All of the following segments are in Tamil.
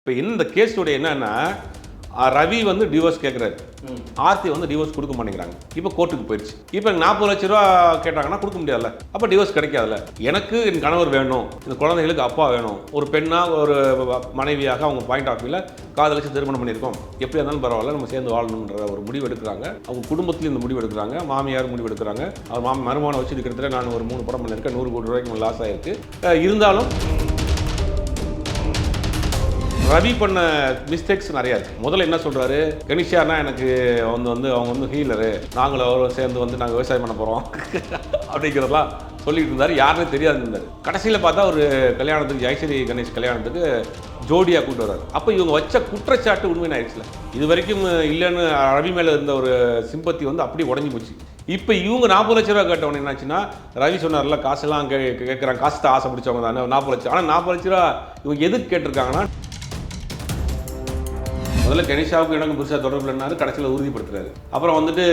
இப்போ இந்த கேஸோடைய என்னன்னா ரவி வந்து டிவோர்ஸ் கேட்குறாரு, ஆர்த்தி வந்து டிவோர்ஸ் கொடுக்க மாட்டேங்கிறாங்க. இப்போ கோர்ட்டுக்கு போயிடுச்சு. இப்போ 40 லட்ச ரூபா கேட்டாங்கன்னா கொடுக்க முடியாதுல்ல, அப்போ டிவோர்ஸ் கிடைக்காதுல்ல. எனக்கு என் கணவர் வேணும், இந்த குழந்தைகளுக்கு அப்பா வேணும், ஒரு பெண்ணாக ஒரு மனைவியாக அவங்க பாயிண்ட் ஆஃப் வியூவில் காதலிச்சு திருமணம் பண்ணியிருக்கோம், எப்படி இருந்தாலும் பரவாயில்ல நம்ம சேர்ந்து வாழணுன்ற ஒரு முடிவு எடுக்கிறாங்க. அவங்க குடும்பத்துலேயும் இந்த முடிவு எடுக்கிறாங்க, மாமியார் முடிவு எடுக்கிறாங்க. அவர் மருமானம் வச்சு இருக்கிறதுல நான் ஒரு 3 படம் பண்ணியிருக்கேன், 100 கோடி ரூபாய்க்கு லாஸ் ஆகிருக்கு. இருந்தாலும் ரவி பண்ண மிஸ்டேக்ஸ் நிறையா இருக்குது. முதல்ல என்ன சொல்கிறாரு, கனிஷானா எனக்கு அவங்க வந்து ஹீலரு, நாங்களும் அவரும் சேர்ந்து வந்து நாங்கள் விவசாயம் பண்ண போகிறோம் அப்படிங்கிறதெல்லாம் சொல்லிட்டு இருந்தார். யாருமே தெரியாது இருந்தார். கடைசியில் பார்த்தா ஒரு கல்யாணத்துக்கு, ஜெயஸ்ரீ கணேஷ் கல்யாணத்துக்கு ஜோடியாக கூப்பிட்டு வர்றாரு. அப்போ இவங்க வச்ச குற்றச்சாட்டு உண்மையான ஆயிடுச்சுல. இது வரைக்கும் இல்லைன்னு ரவி மேலே இருந்த ஒரு சிம்பத்தி வந்து அப்படியே உடஞ்சி போச்சு. இப்போ இவங்க 40 லட்ச ரூபா கேட்டவொன்னே என்னாச்சுன்னா, ரவி சொன்னார்ல காசெல்லாம் கேட்குறாங்க, காசத்தை ஆசை பிடிச்சவங்க தானே 40 லட்சம். ஆனால் 40 லட்ச ரூபா இவங்க எதுக்கு கேட்டிருக்காங்கன்னா, முதல்ல கணேஷாவுக்கு எனக்கு புதுசாக தொடர்பு இல்லைனாரு, கடைசியில் உறுதிப்படுத்துறாரு. அப்புறம் வந்துட்டு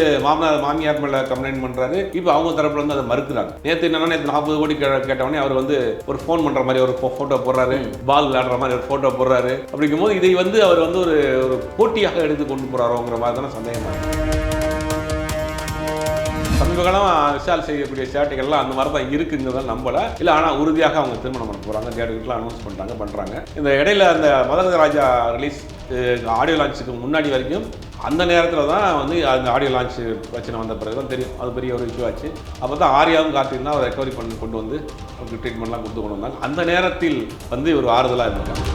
மாமியார் மேலே கம்ப்ளைண்ட் பண்ணுறாரு. இப்போ அவங்க தரப்புல வந்து அதை மறுக்கிறாங்க. நேற்று என்னன்னா, நேற்று 40 கோடி கேட்டவொடனே அவர் வந்து ஒரு ஃபோன் பண்ணுற மாதிரி ஒரு ஃபோட்டோ போடுறாரு, பால் விளையாடுற மாதிரி ஒரு ஃபோட்டோ போடுறாரு. அப்படிங்கும்போது இதை வந்து அவர் வந்து ஒரு போட்டியாக எடுத்து கொண்டு போகிறாரோங்கிற மாதிரி தானே சந்தேகமாக. சமீப காலம் விஷால் செய்யக்கூடிய சேட்டைகள்லாம் அந்த மாதிரி தான் இருக்குங்கிறத நம்பலை இல்லை. ஆனால் உறுதியாக அவங்க திருமணம் பண்ண போகிறாங்க, தேட்டருக்குலாம் அனௌன்ஸ் பண்ணுறாங்க. இந்த இடையில அந்த மதன் ராஜா ரிலீஸ் ஆடியோ லான்ச்சுக்கு முன்னாடி வரைக்கும் அந்த நேரத்தில் தான் வந்து அந்த ஆடியோ லான்ச் பிரச்சனை வந்த பிறகு தான் தெரியும், அது பெரிய ஒரு இஷ்யூ ஆச்சு. அப்போ தான் ஆர்யாவும் கார்த்திக் தான் அவர் ரெக்கவரி பண்ணி கொண்டு வந்து அவருக்கு ட்ரீட்மெண்ட்லாம் கொடுத்து கொண்டு வந்தாங்க. அந்த நேரத்தில் வந்து ஒரு ஆறுதலாக இருந்திருக்காங்க.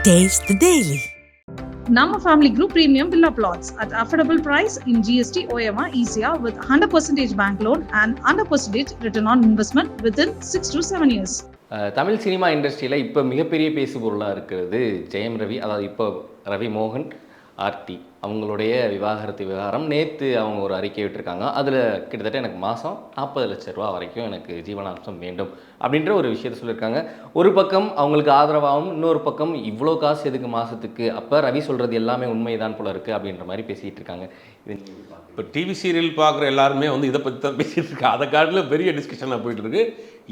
Taste the Daily. Nama Family Group Premium Villa Plots at affordable price in GST OMR ECR with 100% bank loan and 100% return on investment within 6 to 7 years. Tamil cinema இண்டஸ்ட்ரியில் இப்போ மிகப்பெரிய பேசுபொருளாக இருக்கிறது ஜெயம் ரவி. அதாவது இப்போ ரவி மோகன், ஆர்த்தி அவங்களுடைய விவாகரத்து விவகாரம். நேற்று அவங்க ஒரு அறிக்கை விட்டுருக்காங்க. அதில் கிட்டத்தட்ட எனக்கு மாதம் 40 லட்ச ரூபா வரைக்கும் எனக்கு ஜீவனாம்சம் வேண்டும் அப்படின்ற ஒரு விஷயத்தை சொல்லியிருக்காங்க. ஒரு பக்கம் அவங்களுக்கு ஆதரவாகவும், இன்னொரு பக்கம் இவ்வளோ காசு எதுக்கு மாதத்துக்கு, அப்போ ரவி சொல்கிறது எல்லாமே உண்மைதான் போல இருக்குது அப்படின்ற மாதிரி பேசிகிட்டு இருக்காங்க. இது இப்போ டிவி சீரியல் பார்க்குற எல்லாருமே வந்து இதை பற்றி தான் பேசிகிட்டு இருக்காங்க. அதை காட்டில் பெரிய டிஸ்கஷனாக போயிட்டுருக்கு.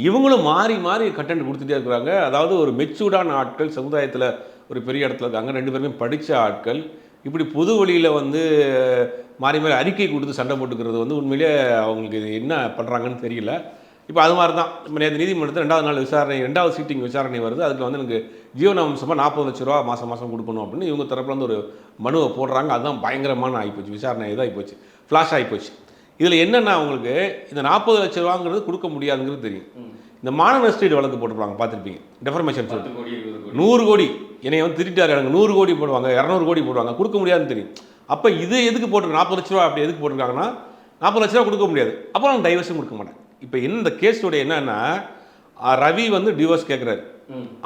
இவங்களும் மாறி மாறி கண்டென்ட் கொடுத்துட்டே இருக்கிறாங்க. அதாவது ஒரு மெச்சூர்டான ஆட்கள் சமுதாயத்தில் ஒரு பெரிய இடத்துல இருக்காங்க, 2 பேருமே படித்த ஆட்கள். இப்படி பொது வழியில் வந்து மாறி மாறி அறிக்கை கொடுத்து சண்டை போட்டுக்கிறது வந்து உண்மையிலே அவங்களுக்கு இது என்ன பண்ணுறாங்கன்னு தெரியல. இப்போ அது மாதிரி தான் இப்போ நேற்று நீதிமன்றத்தில் 2வது நாள் விசாரணை, 2வது சீட்டிங் விசாரணை வருது. அதுக்கு வந்து எனக்கு ஜீவனாம்சமாக 40 லட்ச ரூபா மாதம் கொடுக்கணும் அப்படின்னு இவங்க தரப்பில் வந்து ஒரு மனுவை போடுறாங்க. அதுதான் பயங்கரமான ஆகிப்போச்சு, விசாரணை இதாக ஆகிப்போச்சு, ஃப்ளாஷ் ஆகிப்போச்சு. இதில் என்னென்னா அவங்களுக்கு இந்த 40 லட்ச ரூபாங்கிறது கொடுக்க முடியாதுங்கிறது தெரியும். இந்த மானன ஸ்ட்ரீட் வழக்கு போட்டுருப்பாங்க, பார்த்துருப்பீங்க, டெஃபர்மேஷன் சொல்லி 100 கோடி என்னை வந்து திருட்டாரு, எனக்கு 100 கோடி போடுவாங்க, 200 கோடி போடுவாங்க, கொடுக்க முடியாதுன்னு தெரியும். அப்போ இது எதுக்கு போட்டு 40 லட்ச ரூபா அப்படி எதுக்கு போட்டிருக்காங்கன்னா, 40 லட்ச ரூபா கொடுக்க முடியாது, அப்புறம் அவங்க டைவர்ஸும் கொடுக்க மாட்டேன். இப்போ இந்த கேஸோடைய என்னன்னா, ரவி வந்து டிவோர்ஸ் கேட்குறாரு,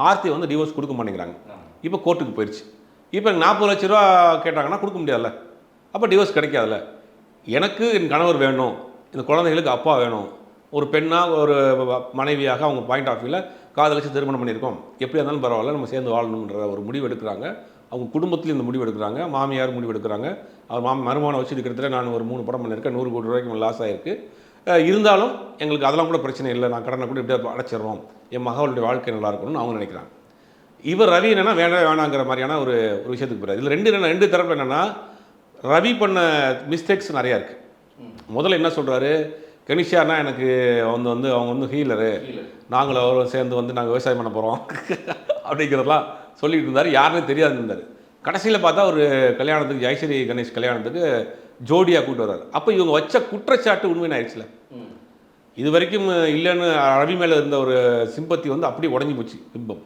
ஆர்த்தி வந்து டிவோர்ஸ் கொடுக்க மாட்டேங்கிறாங்க. இப்போ கோர்ட்டுக்கு போயிடுச்சு. இப்போ 40 லட்ச ரூபா கேட்டாங்கன்னா கொடுக்க முடியாதுல்ல, அப்போ டிவோர்ஸ் கிடைக்காதுல்ல. எனக்கு என் கணவர் வேணும், இந்த குழந்தைகளுக்கு அப்பா வேணும், ஒரு பெண்ணாக ஒரு மனைவியாக அவங்க பாயிண்ட் ஆஃப் வியூவில் காதலிச்சு திருமணம் பண்ணியிருக்கோம், எப்படி இருந்தாலும் பரவாயில்ல நம்ம சேர்ந்து வாழணுன்ற ஒரு முடிவு எடுக்கிறாங்க. அவங்க குடும்பத்துலேயும் இந்த முடிவு எடுக்கிறாங்க, மாமியார் முடிவு எடுக்கிறாங்க. அவர் மருமானம் வச்சு இருக்கிறதுல நான் ஒரு 3 படம் பண்ணியிருக்கேன், 100 கோடி ரூபாய்க்கு லாஸ் ஆகிருக்கு. இருந்தாலும் எங்களுக்கு அதெல்லாம் கூட பிரச்சனை இல்லை, நான் கடனை கூட இப்படியே அடைச்சிடுறோம், என் மகளுடைய வாழ்க்கை நல்லா இருக்கணும்னு அவங்க நினைக்கிறாங்க. இவர் ரவி என்னென்னா வேணாங்கிற மாதிரியான ஒரு விஷயத்துக்கு போகிறார். இதில் ரெண்டு தரப்பு என்னென்னா, ரவி பண்ண மிஸ்டேக்ஸ் நிறையா இருக்குது. முதல்ல என்ன சொல்கிறாரு, கனிஷானா எனக்கு அவங்க வந்து ஹீலரு, நாங்களும் அவரும் சேர்ந்து வந்து நாங்கள் விவசாயம் பண்ண போகிறோம் அப்படிங்கிறதெல்லாம் சொல்லிட்டு இருந்தார். யாருமே தெரியாது இருந்தார். கடைசியில் பார்த்தா ஒரு கல்யாணத்துக்கு, ஜெயஸ்ரீ கணேஷ் கல்யாணத்துக்கு ஜோடியாக கூப்பிட்டு வர்றாரு. அப்போ இவங்க வச்ச குற்றச்சாட்டு உண்மையான ஆயிடுச்சுல. இது வரைக்கும் இல்லைன்னு ரவி மேலே இருந்த ஒரு சிம்பத்தி வந்து அப்படியே உடஞ்சி போச்சு பிம்பம்.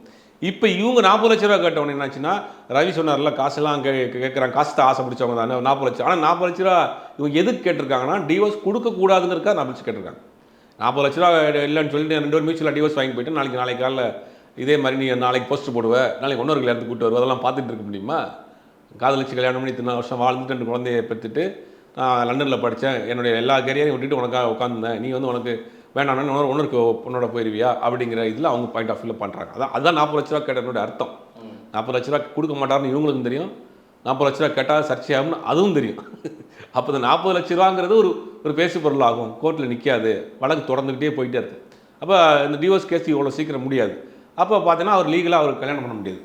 இப்போ இவங்க 40 லட்ச ரூபா கேட்டவொன்னே என்னாச்சுன்னா, ரவி சொன்னார்ல காசெல்லாம் கேட்குறாங்க, காசத்தை ஆசை பிடிச்சவங்க தானே 40 லட்சம். ஆனால் 40 லட்ச ரூபா இவங்க எதுக்கு கேட்டிருக்காங்கன்னா, டிவோர்ஸ் கொடுக்கக்கூடாதுங்கிறதுக்காக 40 லட்சம் கேட்டிருக்காங்க. 40 லட்ச ரூபா இல்லைன்னு சொல்லிட்டு 2 பேரும் மியூச்சுவலாக டிவோர்ஸ் வாங்கி போயிட்டு நாளைக்கு காலைல இதே மாதிரி நீ நாளைக்கு போஸ்ட் போடுவேன், நாளைக்கு இன்னொரு கல்யாணத்துக்கு கூப்பிட்டு வருவோம், அதெல்லாம் பார்த்துட்டு இருக்க முடியுமா? காதலிச்சு கல்யாணம் பண்ணி இத்தனை வருஷம் வாழ்ந்துட்டு 2 குழந்தைய பெற்றுட்டு நான் லண்டனில் படித்தேன், என்னுடைய எல்லா கேரியரையும் விட்டுட்டு உனக்காக உட்காந்துருந்தேன், நீ வந்து உனக்கு வேணான்னு ஒன்றுக்கு பொண்ணோட போயிடுவியா அப்படிங்கிற இதில் அவங்க பாயிண்ட் ஆஃப் வியூவில் பண்ணுறாங்க. அதுதான் 40 லட்ச ரூபா கேட்டதோட அர்த்தம். 40 லட்ச ரூபா கொடுக்க மாட்டாருன்னு இவங்களுக்கும் தெரியும், 40 லட்ச ரூபா கேட்டால் சர்ச்சையாகும்னு அதுவும் தெரியும். அப்போ இந்த 40 லட்ச ரூபாங்கிறது ஒரு பேசு பொருள் ஆகும், கோர்ட்டில் நிற்காது, வழக்கு தொடர்ந்துக்கிட்டே போயிட்டே இருக்கு. அப்போ இந்த டிவோர்ஸ் கேஸ் இவ்வளோ சீக்கிரம் முடியாது. அப்போ பார்த்தீங்கன்னா அவர் லீகலாக அவர் கல்யாணம் பண்ண முடியாது.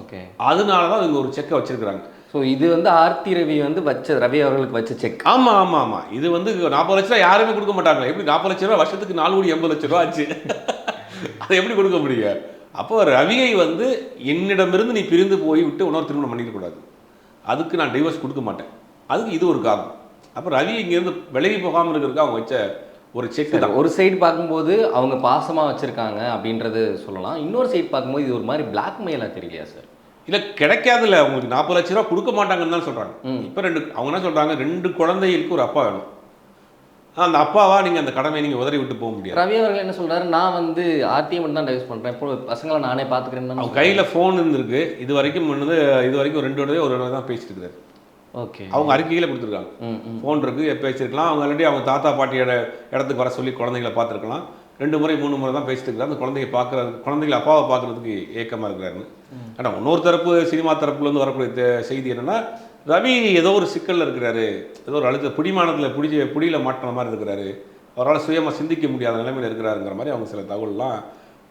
ஓகே, அதனால தான் இவங்க ஒரு செக்கை வச்சிருக்கிறாங்க. ஸோ இது வந்து ஆர்த்தி ரவி வந்து ரவி அவர்களுக்கு வச்ச செக். ஆமாம் ஆமாம் ஆமாம். இது வந்து 40 லட்ச ரூபா யாருமே கொடுக்க மாட்டாங்க. எப்படி 40 லட்ச ரூபா வருஷத்துக்கு 4,80 லட்ச ரூபா ஆச்சு. அதை எப்படி கொடுக்க முடியும்? அப்போ ரவியை வந்து என்னிடமிருந்து நீ பிரிந்து போய் விட்டு இன்னொரு திருமணம் பண்ணிடக்கூடாது, அதுக்கு நான் டிவோர்ஸ் கொடுக்க மாட்டேன், அதுக்கு இது ஒரு காரணம். அப்போ ரவி இங்கேருந்து விலகி போகாமல் இருக்கிறதுக்கு அவங்க வச்ச ஒரு செக் தான். ஒரு சைடு பார்க்கும்போது அவங்க பாசமாக வச்சுருக்காங்க அப்படின்றது சொல்லலாம். இன்னொரு சைடு பார்க்கும்போது இது ஒரு மாதிரி பிளாக்மெயிலாக தெரியலையா சார்? இல்லை, கிடைக்காதுல்ல. உங்களுக்கு 40 லட்ச ரூபா கொடுக்க மாட்டாங்கன்னு தான் சொல்கிறாங்க. இப்போ அவங்க என்ன சொல்கிறாங்க, 2 குழந்தைகளுக்கு ஒரு அப்பா வேணும், அந்த அப்பாவா நீங்கள் அந்த கடமையை நீங்கள் உதறி விட்டு போக முடியாது. ரவி அவர்கள் என்ன சொல்கிறாரு, நான் வந்து ஆர்த்தியை மட்டும் தான் டைவர்ஸ் பண்ணுறேன், இப்போ பசங்களை நானே பார்த்துக்கிறேன்னு. அவங்க கையில் ஃபோன் இருந்திருக்கு, இது வரைக்கும் 2 தடவை தான் பேசிட்டு இருக்கிறாரு. ஓகே, அவங்க அறிக்கையில் கொடுத்துருக்காங்க. ஃபோன் இருக்குது, பேசியிருக்கலாம். அவங்க ஆல்ரெடி அவங்க தாத்தா பாட்டியோட இடத்துக்கு வர சொல்லி குழந்தைங்களை பார்த்துருக்கலாம். 2 முறை 3 முறை தான் பேசிட்டு இருக்கிறார். அந்த குழந்தைகளை அப்பாவை பார்க்குறதுக்கு ஏக்கமாக இருக்கிறாருன்னு. ஆனால் இன்னொரு தரப்பு சினிமா தரப்புலேருந்து வரக்கூடிய செய்தி என்னென்னா, ரவி ஏதோ ஒரு சிக்கலில் இருக்கிறாரு, ஏதோ ஒரு அழுத்த பிடிமானத்தில் புடியில் மாட்டின மாதிரி இருக்கிறாரு, அவரால் சுயமாக சிந்திக்க முடியாத நிலைமையில் இருக்கிறாருங்கிற மாதிரி அவங்க சில தகவல்லாம்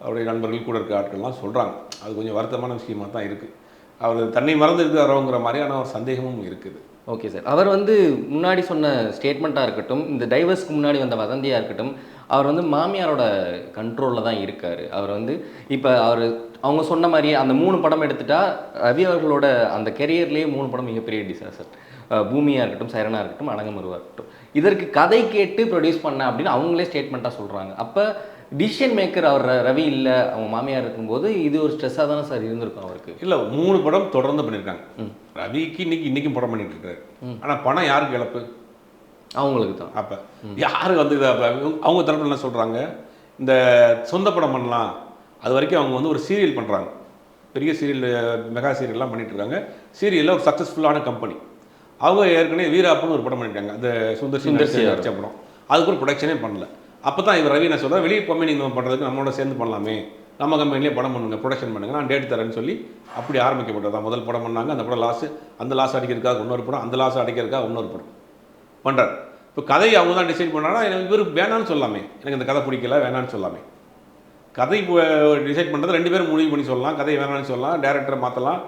அவருடைய நண்பர்கள் கூட இருக்க ஆட்கள்லாம் சொல்கிறாங்க. அது கொஞ்சம் வருத்தமான விஷயமாக தான் இருக்குது. அவர் தன்னை மறந்து இருக்கிறாரோங்கிற மாதிரியான ஒரு சந்தேகமும் இருக்குது. ஓகே சார், அவர் வந்து முன்னாடி சொன்ன ஸ்டேட்மெண்ட்டாக இருக்கட்டும், இந்த டைவர்ஸ்க்கு முன்னாடி வந்த வதந்தியாக இருக்கட்டும், அவர் வந்து மாமியாரோட கண்ட்ரோலில் தான் இருக்கார். அவர் வந்து இப்போ அவங்க சொன்ன மாதிரியே அந்த 3 படம் எடுத்துட்டா ரவி அவர்களோட அந்த கெரியர்லேயே 3 படம் மிகப்பெரிய டிசாஸ்டர். பூமியாக இருக்கட்டும், சைரனாக இருக்கட்டும், அடங்கமருவாக இருக்கட்டும், இதற்கு கதை கேட்டு ப்ரொடியூஸ் பண்ண அப்படின்னு அவங்களே ஸ்டேட்மெண்ட்டாக சொல்கிறாங்க. அப்போ டிசிஷன் மேக்கர் அவர் ரவி இல்லை, அவங்க மாமியார் இருக்கும்போது இது ஒரு ஸ்ட்ரெஸ்ஸாக தானே சார் இருந்திருக்கும் அவருக்கு? இல்லை, 3 படம் தொடர்ந்து பண்ணியிருக்காங்க. ரவிக்கு இன்றைக்கும் படம் பண்ணிட்டு இருக்காரு. ஆனால் பணம் யாருக்கு இழப்பு? அவங்களுக்கு தான். அப்போ யார் வந்து அவங்க தரப்பில் என்ன சொல்கிறாங்க, இந்த சொந்த படம் பண்ணலாம், அது வரைக்கும் அவங்க வந்து ஒரு சீரியல் பண்ணுறாங்க, பெரிய சீரியல், மெகா சீரியல்லாம் பண்ணிட்டு இருக்காங்க. சீரியலில் ஒரு சக்ஸஸ்ஃபுல்லான கம்பெனி. அவங்க ஏற்கனவே வீராப்புன்னு ஒரு படம் பண்ணியிருக்காங்க, அந்த சுந்தர் சி நடிச்ச படம். அதுக்கு ஒரு ப்ரொடக்ஷனே பண்ணல. அப்போ தான் இவர் ரவி என்ன சொல்கிறார், வெளியே போமே நீங்கள் பண்ணுறதுக்கு நம்மளோட சேர்ந்து பண்ணலாமே, நம்ம கம்பெனிலே படம் பண்ணுங்க, ப்ரொடக்ஷன் பண்ணுங்க, நான் டேட் தரேன்னு சொல்லி அப்படி ஆரம்பிக்கப்பட்டது தான். முதல் படம் பண்ணாங்க, அந்த படம் அந்த லாஸ் அடிக்கிறதுக்காக இன்னொரு படம், அந்த லாஸ் அடிக்கிறதுக்காக இன்னொரு படம் பண்ணுறாரு. இப்போ கதையை அவங்க தான் டிசைட் பண்ணாங்கன்னா இவர் வேணான்னு சொல்லாமே, எனக்கு இந்த கதை பிடிக்கல வேணான்னு சொல்லாமே. கதை டிசைட் பண்ணுறது 2 பேரும் முடிவு பண்ணி சொல்லலாம், கதையை வேணான்னு சொல்லலாம், டேரக்டரை மாற்றலாம்,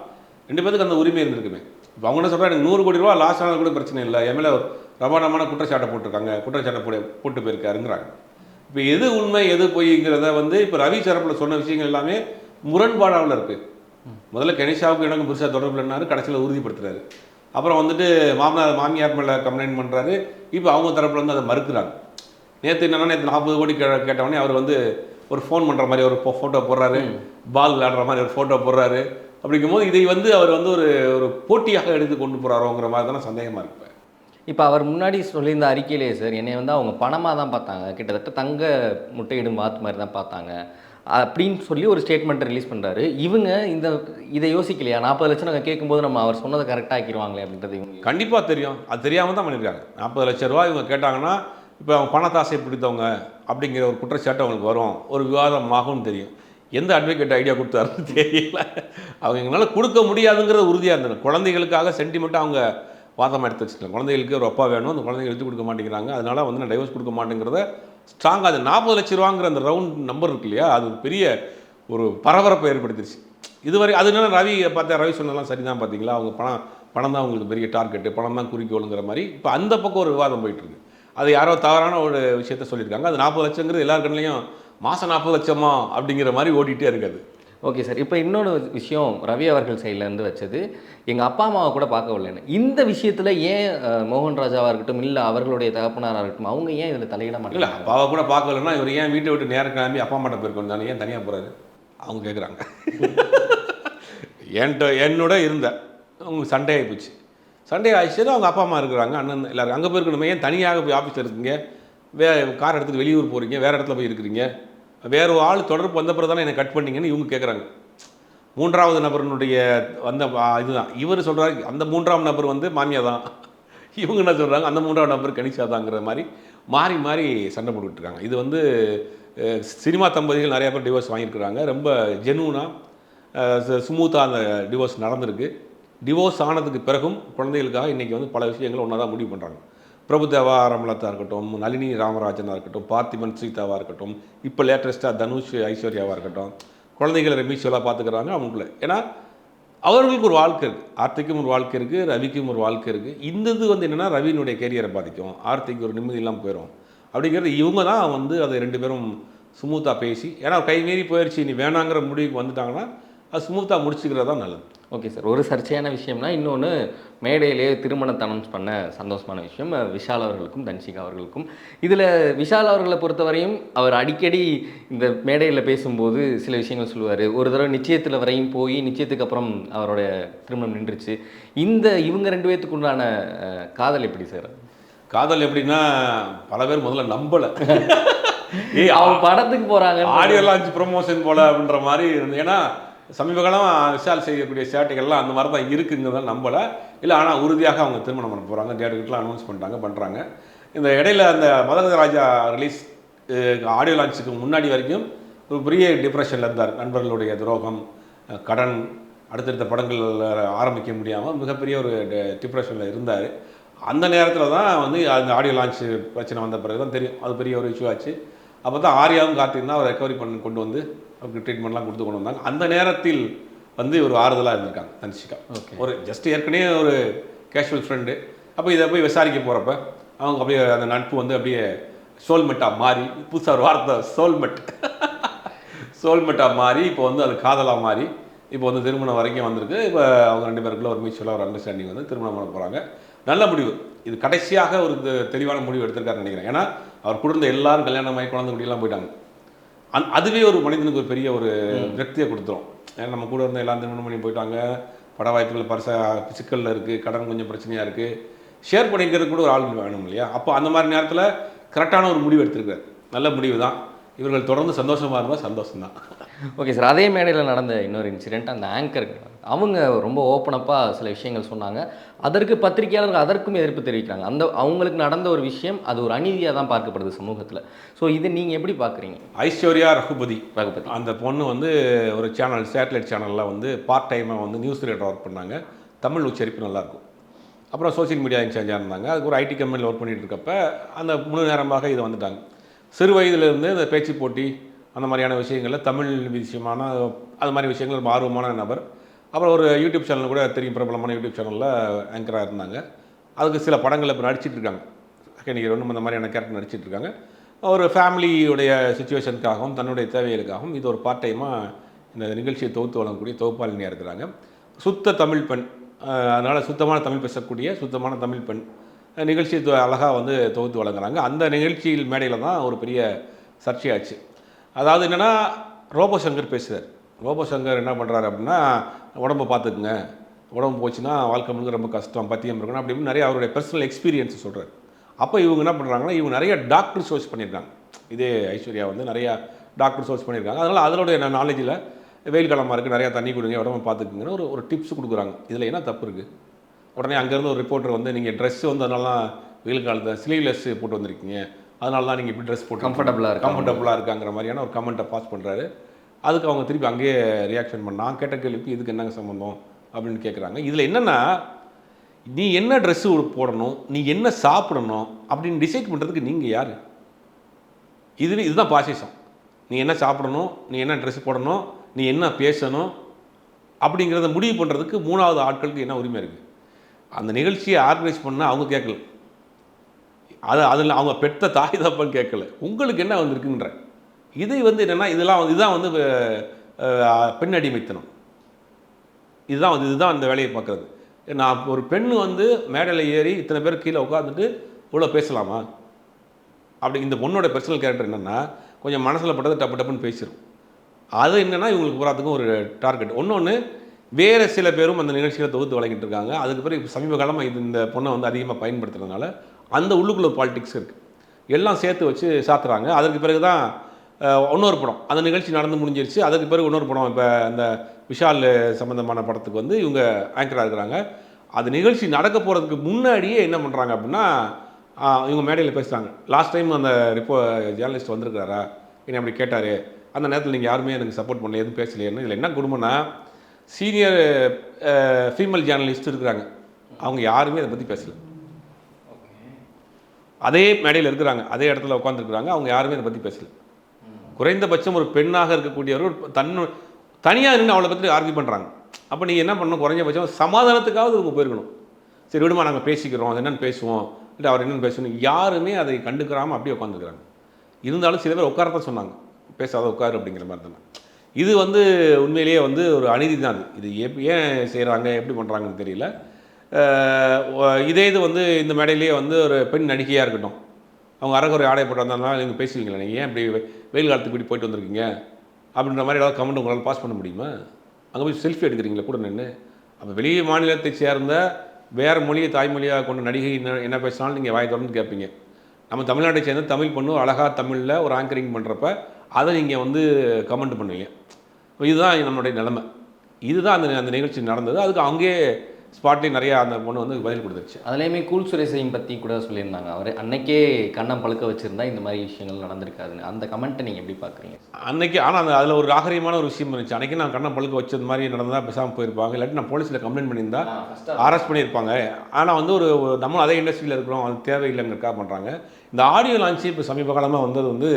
2 பேருக்கு அந்த உரிமை இருந்திருக்குமே. இப்போ அவங்க என்ன சொல்கிறாங்க, எனக்கு 100 கோடி ரூபா லாஸ் ஆனது கூட பிரச்சனை இல்லை, எம்எல்ஏ பிரமாண்டமான குற்றச்சாட்டை போட்டிருக்காங்க, குற்றச்சாட்டை போட்டு போயிருக்காருங்கிறாங்க. இப்போ எது உண்மை எது பொய்ங்கிறத வந்து இப்போ ரவி தரப்பில் சொன்ன விஷயங்கள் எல்லாமே முரண்பாடாவில் இருக்குது. முதல்ல கணேஷாவுக்கு எனக்கு புதுசாக தொடர்பு இல்லைனாரு, கடைசியில் உறுதிப்படுத்துறாரு. அப்புறம் வந்துட்டு மாமியார் மேலே கம்ப்ளைண்ட் பண்ணுறாரு. இப்போ அவங்க தரப்பில் வந்து அதை மறுக்கிறாங்க. நேற்று என்னென்னா, நேற்று 40 கோடி கேட்டவொடனே அவர் வந்து ஒரு ஃபோன் பண்ணுற மாதிரி ஒரு ஃபோட்டோ போடுறாரு, பால் விளையாடுற மாதிரி ஒரு ஃபோட்டோ போடுறாரு. அப்படிங்கும்போது இதை வந்து அவர் வந்து ஒரு போட்டியாக எடுத்து கொண்டு போகிறாரோங்கிற மாதிரி தானே சந்தேகமாக இருப்பேன். இப்போ அவர் முன்னாடி சொல்லியிருந்த அறிக்கையிலே சார், என்னை வந்து அவங்க பணமாக தான் பார்த்தாங்க, கிட்டத்தட்ட தங்க முட்டையிடும் வாத்து மாதிரி தான் பார்த்தாங்க அப்படின்னு சொல்லி ஒரு ஸ்டேட்மெண்ட்டை ரிலீஸ் பண்ணுறாரு. இவங்க இதை யோசிக்கலையா, 40 லட்சம் நாங்கள் கேட்கும்போது நம்ம அவர் சொன்னதை கரெக்டாக ஆக்கிடுவாங்களே அப்படின்றது இவங்க கண்டிப்பாக தெரியும். அது தெரியாமல் தான் பண்ணியிருக்காங்க. 40 லட்ச ரூபா இவங்க கேட்டாங்கன்னா இப்போ அவங்க பணத்தாசை பிடித்தவங்க அப்படிங்கிற ஒரு குற்றச்சாட்டு அவங்களுக்கு வரும், ஒரு விவாதம் ஆகும்னு தெரியும். எந்த அட்வொகேட் ஐடியா கொடுத்தாருன்னு தெரியல. அவங்க எங்களால் கொடுக்க முடியாதுங்கிறது உறுதியாக இருந்தது. குழந்தைகளுக்காக சென்டிமெண்ட்டாக அவங்க வாதமாக எடுத்து வச்சுக்கலாம். குழந்தைகளுக்கு ஒரு அப்பா வேணும், அந்த குழந்தைங்க எடுத்து கொடுக்க மாட்டேங்கிறாங்க, அதனால வந்து நான் டைவர்ஸ் கொடுக்க மாட்டேங்கிறத ஸ்ட்ராங்காக அது 40 லட்ச ரூபாங்கிற அந்த ரவுண்ட் நம்பர் இருக்கு இல்லையா, அது பெரிய ஒரு பரபரப்பை ஏற்படுத்திடுச்சு. இதுவரை அது என்ன ரவி பார்த்தா, ரவி சொன்னதெல்லாம் சரிதான் பார்த்தீங்களா, அவங்க பணம் தான் அவங்களுக்கு பெரிய டார்கெட்டு, பணம் தான் குறிக்கோளுங்கிற மாதிரி இப்போ அந்த பக்கம் ஒரு விவாதம் போயிட்டுருக்கு. அது யாரோ தவறான ஒரு விஷயத்த சொல்லியிருக்காங்க. அது 40 லட்சங்கிறது எல்லார் கண்ணிலையும் மாதம் 40 லட்சமா அப்படிங்கிற மாதிரி ஓடிட்டே இருக்காது. ஓகே சார், இப்போ இன்னொரு விஷயம் ரவி அவர்கள் சைட்லேருந்து வச்சது, எங்கள் அப்பா அம்மாவை கூட பார்க்கவில்லைன்னு. இந்த விஷயத்தில் ஏன் மோகன் ராஜாவாக இருக்கட்டும், இல்லை அவர்களுடைய தகப்பனாராக இருக்கட்டும், அவங்க ஏன் இதில் தலையிட மாட்டாங்க? இல்லை, அப்பாவை கூட பார்க்கலன்னா இவர் ஏன் வீட்டை விட்டு நேரம் கிளம்பி அப்பா அம்மாட்ட போயிருக்கோம் தானே, ஏன் தனியாக போகிறாரு அவங்க கேட்குறாங்க. என்னோட இருந்த அவங்க சண்டே ஆகிப்போச்சு. சண்டே ஆகிடுச்சு, அவங்க அப்பா அம்மா இருக்கிறாங்க, அண்ணன் எல்லாரும் அங்கே போயிருக்கணுமே, ஏன் தனியாக போய் ஆஃபீஸில் இருக்கீங்க, கார் எடுத்துகிட்டு வெளியூர் போகிறீங்க, வேறு இடத்துல போய் இருக்கிறீங்க, வேறு ஒரு ஆள் தொடர்பு வந்த பிறகு தானே என்னை கட் பண்ணிங்கன்னு இவங்க கேட்குறாங்க. 3வது நபருடைய இதுதான் இவர் சொல்கிறாரு. அந்த 3ஆம் நபர் வந்து மாமியா தான். இவங்க என்ன சொல்கிறாங்க, அந்த 3ஆவது நபர் கணிஷா தாங்கிற மாதிரி மாறி மாறி சண்டை போட்டுட்ருக்காங்க. இது வந்து சினிமா தம்பதிகள் நிறையா பேர் டிவோர்ஸ் வாங்கியிருக்கிறாங்க. ரொம்ப ஜெனூனாக ஸ்மூத்தாக அந்த டிவோர்ஸ் நடந்திருக்கு. டிவோர்ஸ் ஆனதுக்கு பிறகும் குழந்தைகளுக்காக இன்றைக்கி வந்து பல விஷயங்கள் ஒன்றா தான் முடிவு பண்ணுறாங்க. பிரபுதேவா ரமலதா இருக்கட்டும், நளினி ராமராஜனாக இருக்கட்டும், பார்த்திபன் சீதாவாக இருக்கட்டும், இப்போ லேட்டஸ்ட்டாக தனுஷ் ஐஸ்வர்யாவாக இருக்கட்டும், குழந்தைகளை மியூச்சுவலாக பார்த்துக்கிறாங்க அவங்களுக்குள்ள. ஏன்னா அவர்களுக்கு ஒரு வாழ்க்கை இருக்குது, ஆர்த்திக்கும் ஒரு வாழ்க்கை இருக்குது, ரவிக்கும் ஒரு வாழ்க்கை இருக்குது. இந்த இது வந்து என்னென்னா ரவியினுடைய கேரியரை பாதிக்கும், ஆர்த்திக்கு ஒரு நிம்மதி இல்லாமல் போயிடும் அப்படிங்கிறது. இவங்க தான் வந்து அதை 2 பேரும் ஸ்மூத்தாக பேசி, ஏன்னா கை மீறி போயிடுச்சு நீ வேணாங்கிற முடிவுக்கு வந்துட்டாங்கன்னா அது ஸ்மூத்தாக முடிச்சுக்கிறது தான் நல்லது. Okay sir. ஒரு சர்ச்சையான விஷயம்னா இன்னொன்று, மேடையிலேயே திருமணத்தை அனௌன்ஸ் பண்ண சந்தோஷமான விஷயம் விஷால் அவர்களுக்கும் தன்ஷிகா அவர்களுக்கும். இதில் விஷால் அவர்களை பொறுத்தவரையும் அவர் அடிக்கடி இந்த மேடையில் பேசும்போது சில விஷயங்கள் சொல்லுவார். ஒரு தடவை நிச்சயத்தில் வரையும் போய் நிச்சயத்துக்கு அப்புறம் அவருடைய திருமணம் நின்றுச்சு. இவங்க 2 பேர்த்துக்கு உண்டான காதல் எப்படி சார்? காதல் எப்படின்னா பல பேர் முதல்ல நம்பலை. அவங்க படத்துக்கு போகிறாங்க, ஆடியோ லான்ச் ப்ரொமோஷன் போல அப்படின்ற மாதிரி இருந்து. ஏன்னா சமீப காலம் விஷால் செய்யக்கூடிய சேட்டைகள்லாம் அந்த மாதிரி தான் இருக்குங்கிறத நம்பலை. இல்லை ஆனால் உறுதியாக அவங்க திருமணம் பண்ண போகிறாங்க, டேட்டுக்கிட்டலாம் அனௌன்ஸ் பண்ணுறாங்க. இந்த இடையில அந்த மதகத ராஜா ரிலீஸ் ஆடியோ லான்ச்சுக்கு முன்னாடி வரைக்கும் ஒரு பெரிய டிப்ரெஷனில் இருந்தார். நண்பர்களுடைய துரோகம், கடன், அடுத்தடுத்த படங்கள் ஆரம்பிக்க முடியாமல் மிகப்பெரிய ஒரு டிப்ரெஷனில் இருந்தார். அந்த நேரத்தில் தான் வந்து அந்த ஆடியோ லான்ச்சு பிரச்சனை வந்த பிறகு தான் தெரியும் அது பெரிய ஒரு இஷ்யூ ஆச்சு. அப்போ தான் ஆர்யாவும் கார்த்திக் தான் அவர் ரெக்கவரி பண்ணி கொண்டு வந்து அவருக்கு ட்ரீட்மெண்ட்லாம் கொடுத்து கொண்டு வந்தாங்க. அந்த நேரத்தில் வந்து ஒரு ஆறுதலாக இருந்திருக்காங்க தன்ஷிகா. ஒரு ஜஸ்ட் ஏற்கனவே ஒரு கேஷுவல் ஃப்ரெண்டு. அப்போ இதை போய் விசாரிக்க போகிறப்ப அவங்க அப்படியே அந்த நட்பு வந்து அப்படியே சோல்மெட்டாக மாறி, புதுசாக ஒரு வார்த்தை சோல்மெட்டாக மாறி இப்போ வந்து அது காதலாக மாறி இப்போ வந்து திருமணம் வரைக்கும் வந்திருக்கு. இப்போ அவங்க 2 பேருக்குள்ள ஒரு மியூச்சுவலாக ஒரு அண்டர்ஸ்டாண்டிங் வந்து திருமணம் பண்ண போகிறாங்க. நல்ல முடிவு. இது கடைசியாக ஒரு தெளிவான முடிவு எடுத்திருக்காருன்னு நினைக்கிறேன். ஏன்னா அவர் குடும்ப எல்லாரும் கல்யாணமாகி குழந்தை குட்டியெல்லாம் போயிட்டாங்க. அதுவே ஒரு மனிதனுக்கு ஒரு பெரிய ஒரு விரக்தியை கொடுத்துரும். ஏன்னா நம்ம கூட இருந்த எல்லாம் திருமணம் பண்ணி போயிட்டாங்க, பட வாய்ப்புகள் சிக்கலில் இருக்குது, கடன் கொஞ்சம் பிரச்சனையாக இருக்குது, ஷேர் பண்ணிக்கிறது கூட ஒரு ஆள் வேணும் இல்லையா? அப்போ அந்த மாதிரி நேரத்தில் கரெக்டான ஒரு முடிவு எடுத்திருக்காரு. நல்ல முடிவு தான். இவர்கள் தொடர்ந்து சந்தோஷமாக இருந்தால் சந்தோஷம்தான். Okay sir. அதே மேடையில் நடந்த இன்னொரு இன்சிடெண்ட், அந்த ஆங்கர் அவங்க ரொம்ப ஓப்பனப்பாக சில விஷயங்கள் சொன்னாங்க. அதற்கு பத்திரிகையாளர்கள் அதற்கும் எதிர்ப்பு தெரிவிக்கிறாங்க. அவங்களுக்கு நடந்த ஒரு விஷயம் அது ஒரு அநீதியாக தான் பார்க்கப்படுது சமூகத்தில். ஸோ இதை நீங்கள் எப்படி பார்க்குறீங்க? ஐஸ்வர்யா ரகுபதி அந்த பொண்ணு வந்து ஒரு சேனல், சேட்டலைட் சேனலில் வந்து பார்ட் டைமாக வந்து நியூஸ் ரீடர் ஒர்க் பண்ணாங்க. தமிழ் உச்சரிப்பு நல்லாயிருக்கும். அப்புறம் சோசியல் மீடியா இன்சார்ஜாக இருந்தாங்க. அதுக்கு ஒரு ஐடி கம்பெனியில் ஒர்க் பண்ணிகிட்டு இருக்கப்ப அந்த முழு நேரமாக இதை வந்துட்டாங்க. சிறு வயதிலிருந்து இந்த பேச்சு போட்டி அந்த மாதிரியான விஷயங்களில் தமிழ் விஷயமான அது மாதிரி விஷயங்கள் ரொம்ப ஆர்வமான நபர். அப்புறம் ஒரு யூடியூப் சேனல் கூட தெரியும், பிரபலமான யூடியூப் சேனலில் ஆங்கராக இருந்தாங்க. அதுக்கு சில படங்களில் இப்போ நடிச்சிட்டு இருக்காங்க. நீங்கள் ஒன்றும் அந்த மாதிரியான கேரக்டர் நடிச்சிட்டு இருக்காங்க. ஒரு ஃபேமிலியுடைய சுச்சுவேஷனுக்காகவும் தன்னுடைய தேவைகளுக்காகவும் இது ஒரு பார்ட் டைமாக இந்த நிகழ்ச்சியை தொகுத்து வழங்கக்கூடிய தொகுப்பாளினியாக இருக்கிறாங்க. சுத்த தமிழ் பெண், அதனால் சுத்தமான தமிழ் பேசக்கூடிய சுத்தமான தமிழ் பெண் நிகழ்ச்சி அழகாக வந்து தொகுத்து வழங்குறாங்க. அந்த நிகழ்ச்சியில் மேடையில் தான் ஒரு பெரிய சர்ச்சையாச்சு. அதாவது என்னென்னா ரோபோ சங்கர் பேசுகிறார். ரோபோ சங்கர் என்ன பண்ணுறாரு அப்படின்னா, உடம்பை பார்த்துக்குங்க, உடம்பு போச்சுன்னா வாழ்க்கை முழுக்க ரொம்ப கஷ்டம், பத்தியம் இருக்கணும் அப்படின்னு நிறைய அவருடைய பர்சனல் எக்ஸ்பீரியன்ஸ் சொல்கிறார். அப்போ இவங்க என்ன பண்ணுறாங்கன்னா, இவங்க நிறைய டாக்டர் ஷோஸ் பண்ணியிருக்காங்க. இதே ஐஸ்வர்யா வந்து நிறையா டாக்டர் ஷோஸ் பண்ணியிருக்காங்க. அதனால் அதனுடைய நாலேஜில் வெயில் காலமாக இருக்குது, நிறையா தண்ணி கொடுங்க, உடம்பை பார்த்துக்குங்கன்னு ஒரு டிப்ஸ் கொடுக்குறாங்க. இதில் என்ன தப்பு இருக்குது? உடனே அங்கேருந்து ஒரு ரிப்போர்ட்டர் வந்து நீங்கள் ட்ரெஸ்ஸு வந்து அதனால வெயில் காலத்தில் ஸ்லீவ்லெஸ் போட்டு வந்திருக்கீங்க, அதனால தான் நீங்கள் இப்படி ட்ரெஸ் போட்டு கம்ஃபர்டபுளாக இருக்காங்கிற மாதிரியான ஒரு கமெண்ட்டை பாஸ் பண்ணுறாரு. அதுக்கு அவங்க திருப்பி அங்கேயே ரியாக்ஷன் பண்ண, நான் கேட்ட கேள்விக்கு இதுக்கு என்னங்க சம்மந்தம் அப்படின்னு கேட்குறாங்க. இதில் என்னென்னா, நீ என்ன ட்ரெஸ்ஸு போடணும், நீ என்ன சாப்பிடணும் அப்படின்னு டிசைட் பண்ணுறதுக்கு நீங்கள் யார்? இதுதான் பாசிசம். நீ என்ன சாப்பிடணும், நீ என்ன ட்ரெஸ் போடணும், நீ என்ன பேசணும் அப்படிங்கிறத முடிவு பண்ணுறதுக்கு 3வது ஆட்களுக்கு என்ன உரிமை இருக்குது? அந்த நிகழ்ச்சியை ஆர்கனைஸ் பண்ணால் அவங்க கேட்கல, அதில் அவங்க பெற்ற தாய் தப்பன் கேட்கல, உங்களுக்கு என்ன வந்திருக்குன்ற. இதை வந்து என்னென்னா இதுதான் வந்து பெண் அடிமைத்தனம். இதுதான் அந்த வேலையை பார்க்குறது. நான் ஒரு பெண் வந்து மேடையில் ஏறி இத்தனை பேர் கீழே உட்காந்துட்டு இவ்வளோ பேசலாமா? அப்படி இந்த பொண்ணோட பர்சனல் கேரக்டர் என்னென்னா, கொஞ்சம் மனசில் பட்டது டப்பு டப்புன்னு பேசிடும். அது என்னென்னா இவங்களுக்கு போகிறதுக்கும் ஒரு டார்கெட். ஒன்று வேறு சில பேரும் அந்த நிகழ்ச்சியில் தொகுத்து வழங்கிட்டு இருக்காங்க. அதுக்கு பிறகு சமீப காலமாக இந்த பொண்ணை வந்து அதிகமாக பயன்படுத்துறதுனால அந்த உள்ளுக்குள்ள பாலிடிக்ஸ் இருக்குது, எல்லாம் சேர்த்து வச்சு சாத்துறாங்க. அதற்கு பிறகு தான் இன்னொரு படம், அந்த நிகழ்ச்சி நடந்து முடிஞ்சிருச்சு. அதுக்கு பிறகு இன்னொரு படம், இப்போ அந்த விஷால் சம்மந்தமான படத்துக்கு வந்து இவங்க ஆங்கராக இருக்கிறாங்க. அது நிகழ்ச்சி நடக்க போகிறதுக்கு முன்னாடியே என்ன பண்ணுறாங்க அப்படின்னா, இவங்க மேடையில் பேசுகிறாங்க. லாஸ்ட் டைம் அந்த ஜேர்னலிஸ்ட் வந்திருக்கிறாரா, என்னை அப்படி கேட்டார், அந்த நேரத்தில் நீங்கள் யாருமே எனக்கு சப்போர்ட் பண்ணல, எதுவும் பேசலையேன்னு. இதில் என்ன குடும்பம்னா, சீனியர் ஃபீமேல் ஜேர்னலிஸ்ட் இருக்கிறாங்க, அவங்க யாருமே அதை பற்றி பேசலை. அதே மேடையில் இருக்கிறாங்க, அதே இடத்துல உட்காந்துருக்குறாங்க, அவங்க யாருமே அதை பற்றி பேசலை. குறைந்தபட்சம் ஒரு பெண்ணாக இருக்கக்கூடியவர் தனியாக நின்று அவளை பற்றி ஆர்கியூ பண்ணுறாங்க. அப்போ நீங்கள் என்ன பண்ணணும், குறைஞ்சபட்சம் சமாதானத்துக்காவது அவங்க போயிருக்கணும். சரி விடுமா, நாங்கள் பேசிக்கிறோம், அது என்னென்னு பேசுவோம், இல்லை அவர் என்னென்னு பேசணும். யாருமே அதை கண்டுக்கிறாமல் அப்படியே உட்காந்துருக்குறாங்க. இருந்தாலும் சில பேர் உட்காரத்தான் சொன்னாங்க, பேசாத உட்காரு அப்படிங்கிற மாதிரி தானே. இது உண்மையிலேயே ஒரு அநீதி தான். இது ஏன் செய்கிறாங்க, எப்படி பண்ணுறாங்கன்னு தெரியல. இதே இது இந்த மேடையிலேயே ஒரு பெண் நடிகையாக இருக்கட்டும், அவங்க அரைக்குறை ஆடை போட்டு வந்தாலும் நீங்கள் பேசுவீங்களா, நீங்கள் ஏன் இப்படி வெயில் காலத்துக்கு இப்படி போயிட்டு வந்திருக்கீங்க அப்படின்ற மாதிரி ஏதாவது கமெண்ட் உங்களால் பாஸ் பண்ண முடியுமா? அங்கே போய் செல்ஃபி எடுக்கிறீங்களா கூட நின்று? அப்போ வெளி மாநிலத்தை சேர்ந்த வேறு மொழியை தாய்மொழியாக கொண்ட நடிகை என்ன பேசினாலும் நீங்கள் வாய் தொடர்ந்து கேட்பீங்க. நம்ம தமிழ்நாட்டை சேர்ந்து தமிழ் பொண்ணு அழகாக தமிழில் ஒரு ஆங்கரிங் பண்ணுறப்ப அதை நீங்கள் கமெண்ட் பண்ணுவீங்க. இதுதான் நம்மளுடைய நிலைமை. இதுதான் அந்த நிகழ்ச்சி நடந்தது. அதுக்கு அங்கேயே ஸ்பாட்லேயே நிறையா அந்த பொண்ணு பதில் கொடுத்துருச்சு. அதுலேயுமே கூல் சுரேஷையும் பற்றி கூட சொல்லியிருந்தாங்க, அவர் அன்னைக்கே கண்ணம் பழுக்க வச்சுருந்தா இந்த மாதிரி விஷயங்கள் நடந்திருக்காதுன்னு. அந்த கமெண்ட்டை நீங்கள் எப்படி பார்க்குறீங்க? அன்னைக்கு ஆனால் அதில் ஒரு நாகரிகமான ஒரு விஷயம் இருந்துச்சு. அன்றைக்கி நான் கண்ணம் பழுக்க வச்சது மாதிரி நடந்தால் பேசாமல் போயிருப்பாங்க, இல்லாட்டி நான் போலீஸில் கம்ப்ளைண்ட் பண்ணியிருந்தா அரெஸ்ட் பண்ணியிருப்பாங்க. ஆனால் ஒரு நம்ம அதே இண்டஸ்ட்ரியில் இருக்கிறோம், அது தேவையில்லைங்கிறக்காக பண்ணுறாங்க. இந்த ஆடியோ லான்ச்சு இப்போ சமீப காலமாக வந்தது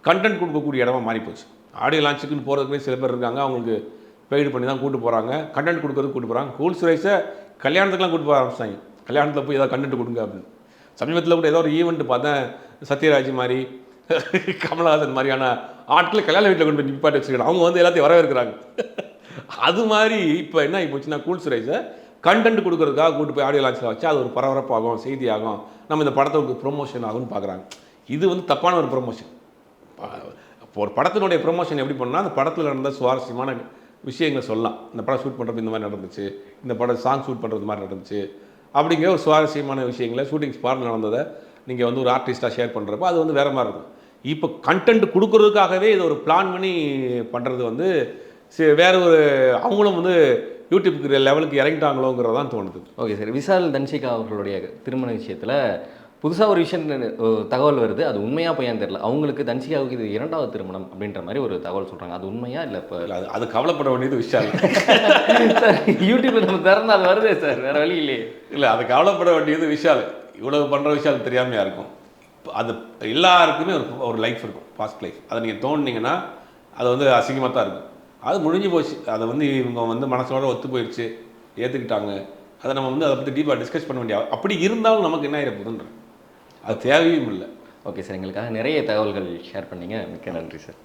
கண்டென்ட் கொடுக்கக்கூடிய இடமா மாறிப்போச்சு. ஆடியோ லான்ச்சுக்குன்னு போகிறதுக்குமே சில பேர் இருக்காங்க, அவங்களுக்கு பெய்டு பண்ணி தான் கூட்டு போகிறாங்க, கண்டென்ட் கொடுக்கறதுக்கு கூட்டு போகிறாங்க. கூல் சுரேஷை கல்யாணத்துக்குலாம் கூட்டு போக ஆரம்பிச்சாங்க, கல்யாணத்தில் போய் ஏதாவது கண்டென்ட் கொடுங்க அப்படின்னு. சமீபத்தில் கூட ஏதோ ஒரு ஈவெண்ட் பார்த்தேன், சத்யராஜ் மாதிரி கமலஹாசன் மாதிரியான ஆட்களை கல்யாண வீட்டில் கொண்டு போய் நிப்பாட்டி வச்சுருக்காங்க. அவங்க எல்லாத்தையும் வரவேற்கிறாங்க. அது மாதிரி இப்போ என்ன ஆகி போச்சுன்னா, கூல் சுரேஷை கண்டென்ட் கொடுக்கறதுக்காக கூட்டு போய் ஆடியோ லான்ச்சில் வச்சு அது ஒரு பரபரப்பாகும், செய்தியாகும், நம்ம இந்த படத்துக்கு ப்ரொமோஷன் ஆகும்னு பார்க்குறாங்க. இது தப்பான ஒரு ப்ரொமோஷன். ஒரு படத்தினுடைய ப்ரொமோஷன் எப்படி பண்ணால் அந்த படத்தில் நடந்த சுவாரஸ்யமான விஷயங்களை சொல்லலாம். இந்த படம் ஷூட் பண்ணுறது இந்த மாதிரி நடந்துச்சு, இந்த படம் சாங் ஷூட் பண்ணுறது மாதிரி நடந்துச்சு அப்படிங்கிற ஒரு சுவாரஸ்யமான விஷயங்களை ஷூட்டிங் ஸ்பாட் நடந்ததை நீங்கள் ஒரு ஆர்டிஸ்ட்டாக ஷேர் பண்ணுறப்போ அது வேறு மாதிரி இருக்கும். இப்போ கண்டென்ட் கொடுக்கறதுக்காகவே இதை ஒரு பிளான் பண்ணி பண்ணுறது வேறு ஒரு அவங்களும் யூடியூப்க்கு லெவலுக்கு இறங்கிட்டாங்களோங்கிறது தான் தோணுது. ஓகே சார், விஷால் தன்ஷிகா அவர்களுடைய திருமண விஷயத்தில் புதுசாக ஒரு விஷயம் தகவல் வருது, அது உண்மையாக போயான்னு தெரியல. அவங்களுக்கு தன்ஷிகாவுக்கு இது 2வது திருமணம் அப்படின்ற மாதிரி ஒரு தகவல் சொல்கிறாங்க, அது உண்மையா இல்லை? இப்போ அது கவலைப்பட வேண்டியது விஷால். சார் யூடியூப்பில் நம்ம திறந்து அது வருதே சார், வேறு வழி இல்லையே. இல்லை, அது கவலைப்பட வேண்டியது விஷால். இவ்வளவு பண்ணுற விஷயம் தெரியாமையாக இருக்கும். அது எல்லாருக்குமே ஒரு லைஃப் இருக்கும், பாஸ்ட் லைஃப். அதை நீங்கள் தோணுனீங்கன்னா அது அசிங்கமாக தான் இருக்கும். அது முடிஞ்சு போச்சு. அதை இவங்க மனசோட ஒத்து போயிடுச்சு, ஏற்றுக்கிட்டாங்க. அதை நம்ம அதை பற்றி டீப்பாக டிஸ்கஸ் பண்ண வேண்டிய அப்படி இருந்தாலும் நமக்கு என்ன ஆகிடப்போகுதுன்ற அது தேவையும் இல்லை. ஓகே சார், எங்களுக்காக நிறைய தகவல்கள் ஷேர் பண்ணீங்க, மிக்க நன்றி சார்.